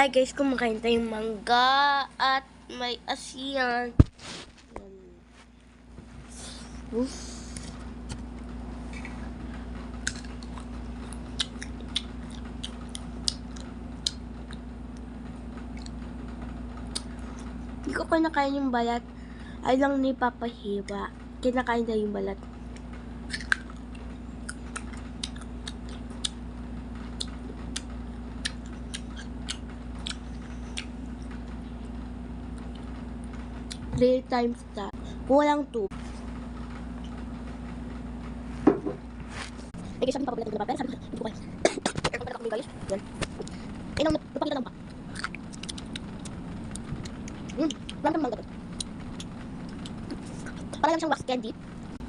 Hi guys, kumakain tayong mangga at may asian. Oof. Hindi ko kinakain yung balat. Ay lang ni Papa Hiwa. Kinakain tayo yung balat. Three times that. Kung walang tube. Eh, kasi sabi pa pagdating na papel, sabi ko, hindi ko kayo. Aircon talaga kami guys. Yan. Eh, nang napakita lang pa. Wala kang mangga to. Para lang siyang wax candy.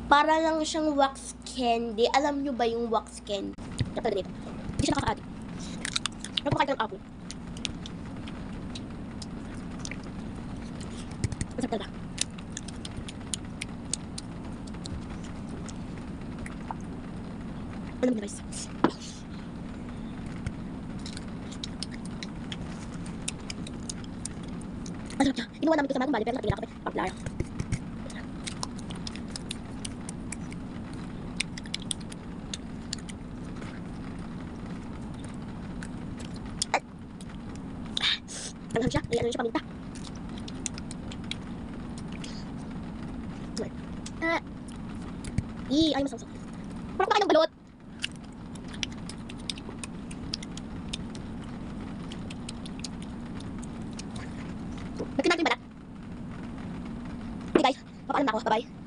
Para lang siyang wax candy. Alam nyo ba yung wax candy? Dapat dito. Hindi siya nakakaati. Napakain ka ng apple. Masarap talaga. Alam niyo guys. Masarap siya. Inuwan namin ito sa mga kumbali pero natingin ako eh. Paglara. Alam siya. Ay, ano siya paminta. Ay, masawsaw. Parang pakain ng balot. Ba't natin yung balat? Okay guys, papaalam na ako. Bye-bye.